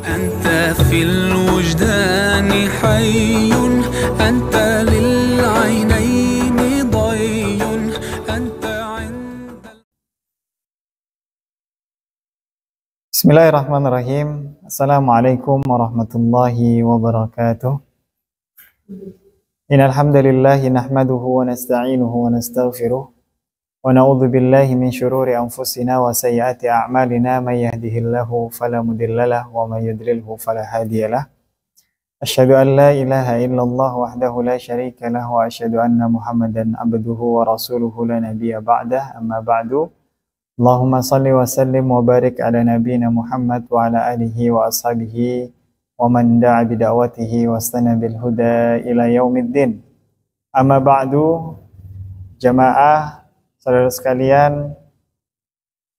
أنت في الوجدان حي أنت للعينين ضي أنت عند. Bismillahirrahmanirrahim. Assalamualaikum warahmatullahi wabarakatuh. Innal hamdalillahi nahmaduhu wa nasta'inuhu wa nastaghfiruh wa na'udzu billahi min shururi anfusina wa sayyiati a'malina may yahdihillahu fala mudhillalah wa may yudlilhu fala hadiyalah. Asyhadu an la ilaha illallah wahdahu la syarika lah wa asyhadu anna Muhammadan abduhu wa rasuluhu la nabiyya ba'dah. Amma ba'du. Allahumma salli wa sallim wa barik ala nabiyina Muhammad wa ala alihi wa ashabihi wa man da'a bida'watihi wa istana bil huda ila yaumiddin. Amma ba'du, jamaah, saudara sekalian,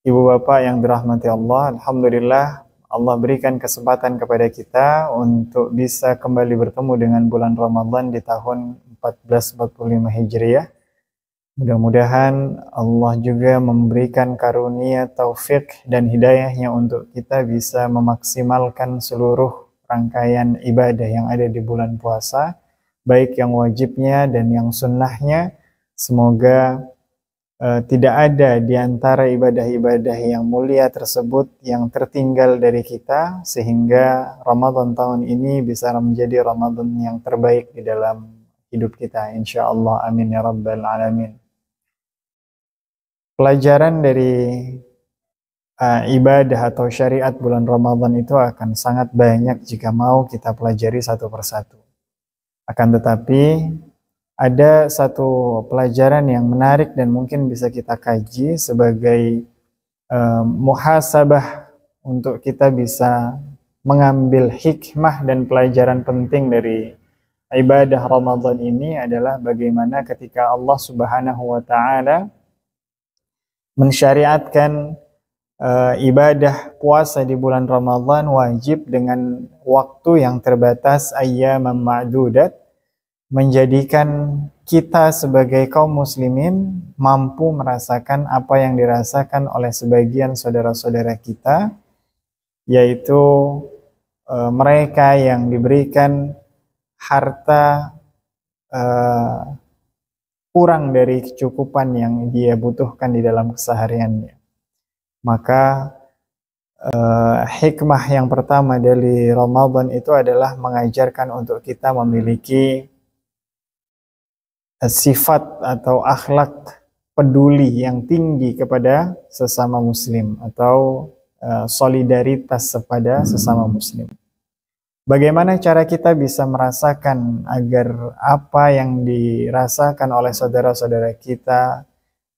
ibu bapak yang dirahmati Allah, alhamdulillah Allah berikan kesempatan kepada kita untuk bisa kembali bertemu dengan bulan Ramadan di tahun 1445 Hijriah. Mudah-mudahan Allah juga memberikan karunia, taufik dan hidayahnya untuk kita bisa memaksimalkan seluruh rangkaian ibadah yang ada di bulan puasa, baik yang wajibnya dan yang sunnahnya. Semoga tidak ada di antara ibadah-ibadah yang mulia tersebut yang tertinggal dari kita, sehingga Ramadan tahun ini bisa menjadi Ramadan yang terbaik di dalam hidup kita, insya Allah. Amin ya rabbal alamin. Pelajaran dari ibadah atau syariat bulan Ramadan itu akan sangat banyak jika mau kita pelajari satu persatu. Akan tetapi ada satu pelajaran yang menarik dan mungkin bisa kita kaji sebagai muhasabah untuk kita bisa mengambil hikmah dan pelajaran penting dari ibadah Ramadan ini adalah bagaimana ketika Allah Subhanahu wa taala mensyariatkan ibadah puasa di bulan Ramadan wajib dengan waktu yang terbatas, ayyaman ma'dudat, menjadikan kita sebagai kaum muslimin mampu merasakan apa yang dirasakan oleh sebagian saudara-saudara kita, yaitu mereka yang diberikan harta kurang dari kecukupan yang dia butuhkan di dalam kesehariannya. Maka hikmah yang pertama dari Ramadan itu adalah mengajarkan untuk kita memiliki sifat atau akhlak peduli yang tinggi kepada sesama muslim atau solidaritas kepada sesama muslim. Bagaimana cara kita bisa merasakan agar apa yang dirasakan oleh saudara-saudara kita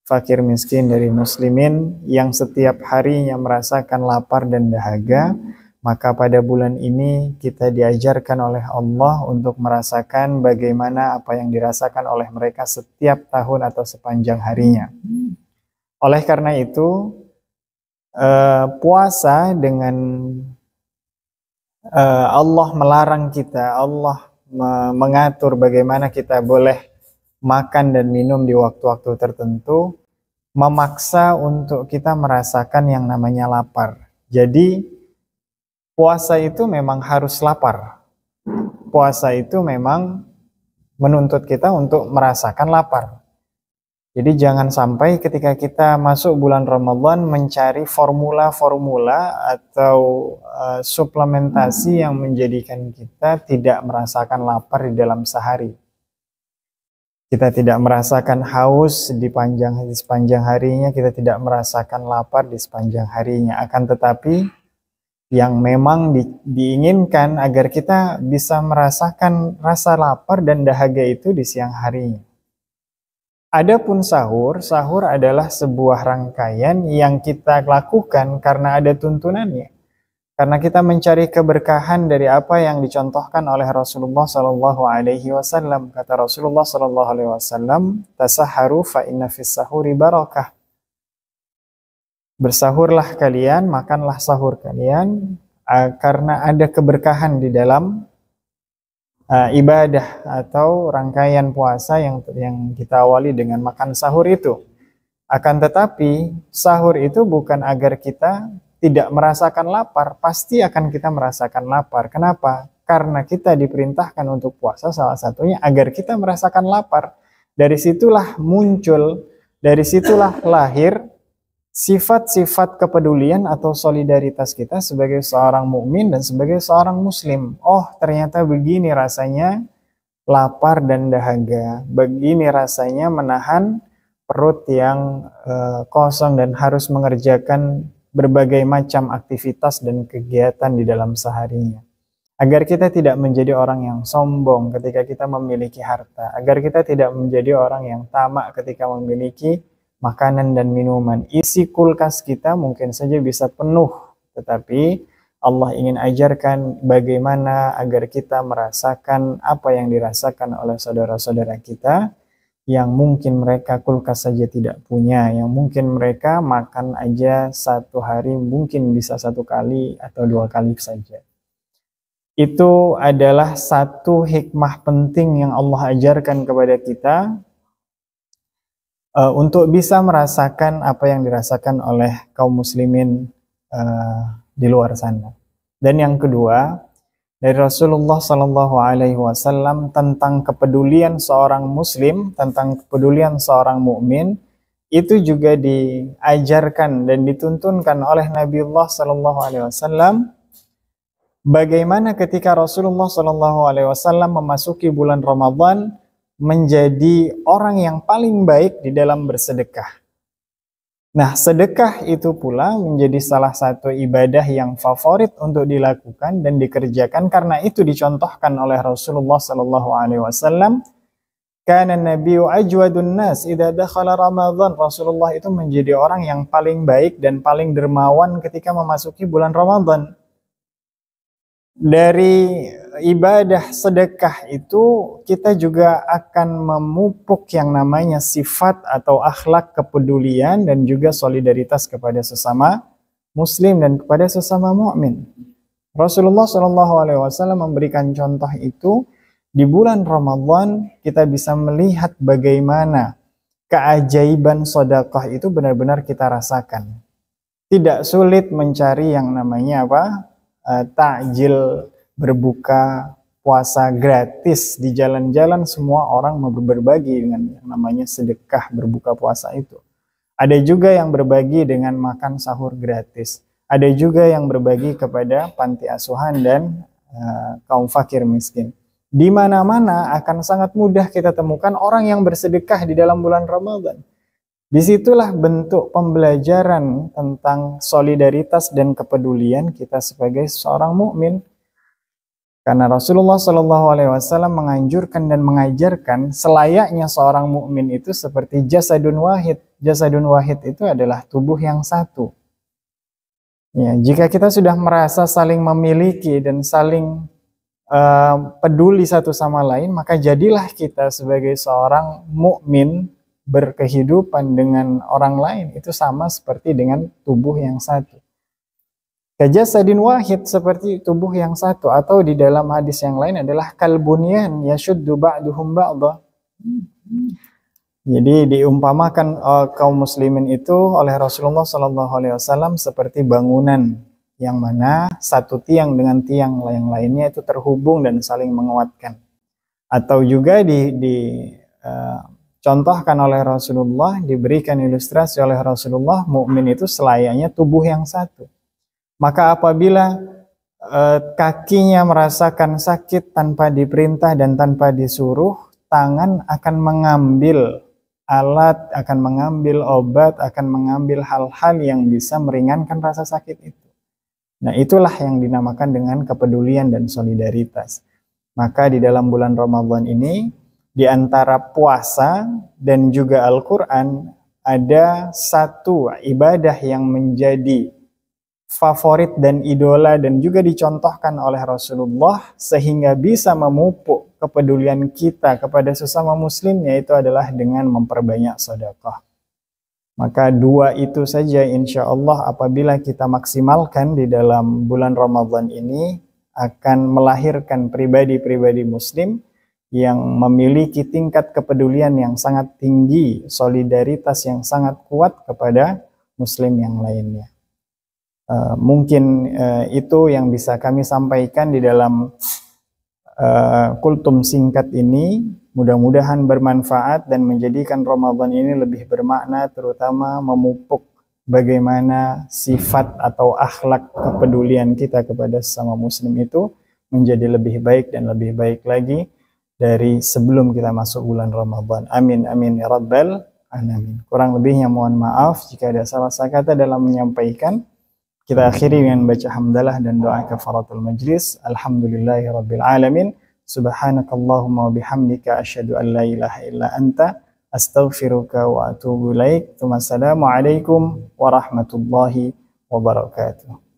fakir miskin dari muslimin yang setiap harinya merasakan lapar dan dahaga, maka pada bulan ini kita diajarkan oleh Allah untuk merasakan bagaimana apa yang dirasakan oleh mereka setiap tahun atau sepanjang harinya. Oleh karena itu, puasa dengan Allah melarang kita, Allah mengatur bagaimana kita boleh makan dan minum di waktu-waktu tertentu, memaksa untuk kita merasakan yang namanya lapar. Jadi puasa itu memang harus lapar. Puasa itu memang menuntut kita untuk merasakan lapar. Jadi jangan sampai ketika kita masuk bulan Ramadan mencari formula-formula atau suplementasi yang menjadikan kita tidak merasakan lapar di dalam sehari. Kita tidak merasakan haus di sepanjang harinya, kita tidak merasakan lapar di sepanjang harinya. Akan tetapi yang memang diinginkan agar kita bisa merasakan rasa lapar dan dahaga itu di siang harinya. Adapun sahur adalah sebuah rangkaian yang kita lakukan karena ada tuntunannya. Karena kita mencari keberkahan dari apa yang dicontohkan oleh Rasulullah Sallallahu Alaihi Wasallam. Kata Rasulullah Sallallahu Alaihi Wasallam, "Tasaharu fa inna fis sahuri barakah." Bersahurlah kalian, makanlah sahur kalian, karena ada keberkahan di dalam ibadah atau rangkaian puasa yang kita awali dengan makan sahur itu. Akan tetapi sahur itu bukan agar kita tidak merasakan lapar, pasti akan kita merasakan lapar. Kenapa? Karena kita diperintahkan untuk puasa salah satunya agar kita merasakan lapar. Dari situlah muncul, dari situlah lahir sifat-sifat kepedulian atau solidaritas kita sebagai seorang mukmin dan sebagai seorang muslim. Oh, ternyata begini rasanya lapar dan dahaga. Begini rasanya menahan perut yang kosong dan harus mengerjakan berbagai macam aktivitas dan kegiatan di dalam seharinya. Agar kita tidak menjadi orang yang sombong ketika kita memiliki harta. Agar kita tidak menjadi orang yang tamak ketika memiliki makanan dan minuman. Isi kulkas kita mungkin saja bisa penuh, tetapi Allah ingin ajarkan bagaimana agar kita merasakan apa yang dirasakan oleh saudara-saudara kita yang mungkin mereka kulkas saja tidak punya, yang mungkin mereka makan aja satu hari mungkin bisa 1 kali atau 2 kali saja. Itu adalah satu hikmah penting yang Allah ajarkan kepada kita untuk bisa merasakan apa yang dirasakan oleh kaum muslimin di luar sana. Dan yang kedua, dari Rasulullah Shallallahu Alaihi Wasallam tentang kepedulian seorang muslim, tentang kepedulian seorang mukmin, itu juga diajarkan dan dituntunkan oleh Nabiullah Shallallahu Alaihi Wasallam. Bagaimana ketika Rasulullah Shallallahu Alaihi Wasallam memasuki bulan Ramadan menjadi orang yang paling baik di dalam bersedekah. Nah, sedekah itu pula menjadi salah satu ibadah yang favorit untuk dilakukan dan dikerjakan karena itu dicontohkan oleh Rasulullah Shallallahu Alaihi Wasallam. Kana Nabiyyu ajwadun nas idza dakhala Ramadan. Rasulullah itu menjadi orang yang paling baik dan paling dermawan ketika memasuki bulan Ramadan. Dari ibadah sedekah itu kita juga akan memupuk yang namanya sifat atau akhlak kepedulian dan juga solidaritas kepada sesama muslim dan kepada sesama mukmin. Rasulullah Shallallahu Alaihi Wasallam memberikan contoh itu di bulan Ramadan. Kita bisa melihat bagaimana keajaiban sedekah itu benar-benar kita rasakan. Tidak sulit mencari yang namanya takjil berbuka puasa gratis di jalan-jalan. Semua orang mau berbagi dengan yang namanya sedekah berbuka puasa itu. Ada juga yang berbagi dengan makan sahur gratis. Ada juga yang berbagi kepada panti asuhan dan kaum fakir miskin. Di mana-mana akan sangat mudah kita temukan orang yang bersedekah di dalam bulan Ramadan. Disitulah bentuk pembelajaran tentang solidaritas dan kepedulian kita sebagai seorang mukmin. Karena Rasulullah Shallallahu Alaihi Wasallam menganjurkan dan mengajarkan selayaknya seorang mukmin itu seperti jasadun wahid. Jasadun wahid itu adalah tubuh yang satu. Ya, jika kita sudah merasa saling memiliki dan saling peduli satu sama lain, maka jadilah kita sebagai seorang mukmin berkehidupan dengan orang lain itu sama seperti dengan tubuh yang satu. Kajasadin wahid, seperti tubuh yang satu, atau di dalam hadis yang lain adalah kalbunyan yashuddu ba'duhum ba'dha. Jadi diumpamakan kaum muslimin itu oleh Rasulullah Shallallahu Alaihi Wasallam seperti bangunan yang mana satu tiang dengan tiang yang lainnya itu terhubung dan saling menguatkan. Atau juga contohkan oleh Rasulullah, diberikan ilustrasi oleh Rasulullah, mukmin itu selayaknya tubuh yang satu. Maka apabila kakinya merasakan sakit tanpa diperintah dan tanpa disuruh, tangan akan mengambil alat, akan mengambil obat, akan mengambil hal-hal yang bisa meringankan rasa sakit itu. Nah, itulah yang dinamakan dengan kepedulian dan solidaritas. Maka di dalam bulan Ramadan ini, di antara puasa dan juga Al-Quran, ada satu ibadah yang menjadi favorit dan idola dan juga dicontohkan oleh Rasulullah sehingga bisa memupuk kepedulian kita kepada sesama muslim, yaitu adalah dengan memperbanyak sedekah. Maka dua itu saja insya Allah apabila kita maksimalkan di dalam bulan Ramadan ini akan melahirkan pribadi-pribadi muslim yang memiliki tingkat kepedulian yang sangat tinggi, solidaritas yang sangat kuat kepada muslim yang lainnya. Mungkin itu yang bisa kami sampaikan di dalam kultum singkat ini. Mudah-mudahan bermanfaat dan menjadikan Ramadan ini lebih bermakna, terutama memupuk bagaimana sifat atau akhlak kepedulian kita kepada sesama muslim itu menjadi lebih baik dan lebih baik lagi dari sebelum kita masuk bulan Ramadan. Amin amin ya rabbal alamin. Kurang lebihnya mohon maaf jika ada salah kata dalam menyampaikan. Kita akhiri dengan baca hamdalah dan doa kafaratul majlis. Alhamdulillahirabbil alamin. Subhanakallahumma wa bihamdika asyhadu an la ilaha illa anta astaghfiruka wa atubu ilaik. Wassalamualaikum warahmatullahi wabarakatuh.